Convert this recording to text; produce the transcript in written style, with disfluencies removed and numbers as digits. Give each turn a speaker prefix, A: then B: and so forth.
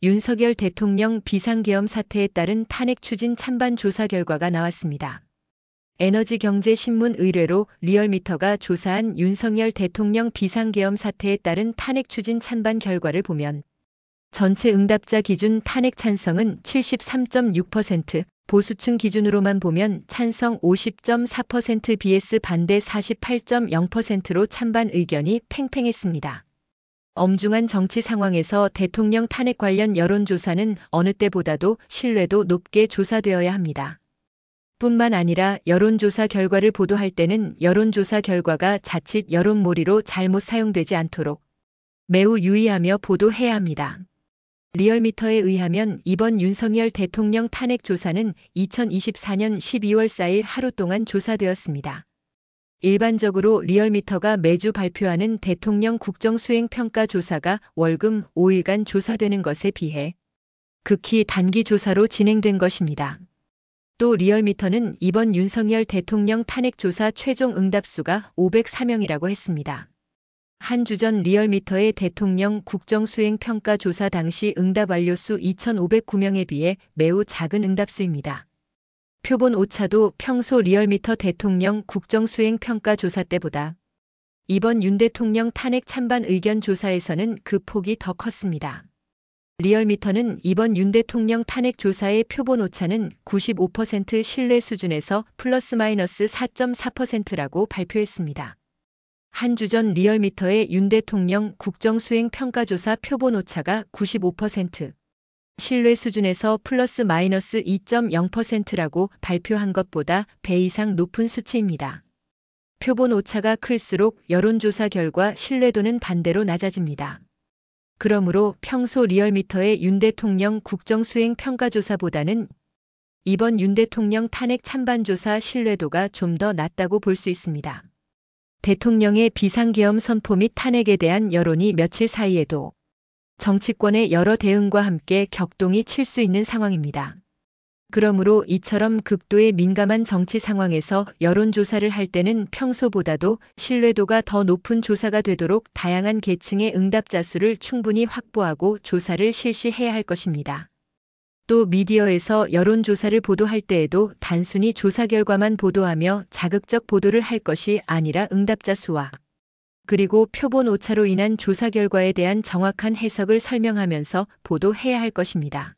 A: 윤석열 대통령 비상계엄 사태에 따른 탄핵 추진 찬반 조사 결과가 나왔습니다. 에너지경제신문 의뢰로 리얼미터가 조사한 윤석열 대통령 비상계엄 사태에 따른 탄핵 추진 찬반 결과를 보면 전체 응답자 기준 탄핵 찬성은 73.6%, 보수층 기준으로만 보면 찬성 50.4% vs 반대 48.0%로 찬반 의견이 팽팽했습니다. 엄중한 정치 상황에서 대통령 탄핵 관련 여론조사는 어느 때보다도 신뢰도 높게 조사되어야 합니다. 뿐만 아니라 여론조사 결과를 보도할 때는 여론조사 결과가 자칫 여론몰이로 잘못 사용되지 않도록 매우 유의하며 보도해야 합니다. 리얼미터에 의하면 이번 윤석열 대통령 탄핵 조사는 2024년 12월 4일 하루 동안 조사되었습니다. 일반적으로 리얼미터가 매주 발표하는 대통령 국정수행평가 조사가 월금 5일간 조사되는 것에 비해 극히 단기 조사로 진행된 것입니다. 또 리얼미터는 이번 윤석열 대통령 탄핵 조사 최종 응답수가 504명이라고 했습니다. 한 주 전 리얼미터의 대통령 국정수행평가 조사 당시 응답 완료수 2,509명에 비해 매우 작은 응답수입니다. 표본 오차도 평소 리얼미터 대통령 국정수행평가 조사 때보다 이번 윤 대통령 탄핵 찬반 의견 조사에서는 그 폭이 더 컸습니다. 리얼미터는 이번 윤 대통령 탄핵 조사의 표본 오차는 95% 신뢰 수준에서 플러스 마이너스 4.4%라고 발표했습니다. 한 주 전 리얼미터의 윤 대통령 국정수행평가조사 표본 오차가 95%, 신뢰 수준에서 플러스 마이너스 2.0%라고 발표한 것보다 배 이상 높은 수치입니다. 표본 오차가 클수록 여론조사 결과 신뢰도는 반대로 낮아집니다. 그러므로 평소 리얼미터의 윤 대통령 국정수행평가조사보다는 이번 윤 대통령 탄핵 찬반조사 신뢰도가 좀 더 낮다고 볼 수 있습니다. 대통령의 비상계엄 선포 및 탄핵에 대한 여론이 며칠 사이에도 정치권의 여러 대응과 함께 격동이 칠 수 있는 상황입니다. 그러므로 이처럼 극도의 민감한 정치 상황에서 여론조사를 할 때는 평소보다도 신뢰도가 더 높은 조사가 되도록 다양한 계층의 응답자 수를 충분히 확보하고 조사를 실시해야 할 것입니다. 또 미디어에서 여론조사를 보도할 때에도 단순히 조사 결과만 보도하며 자극적 보도를 할 것이 아니라 응답자 수와 그리고 표본 오차로 인한 조사 결과에 대한 정확한 해석을 설명하면서 보도해야 할 것입니다.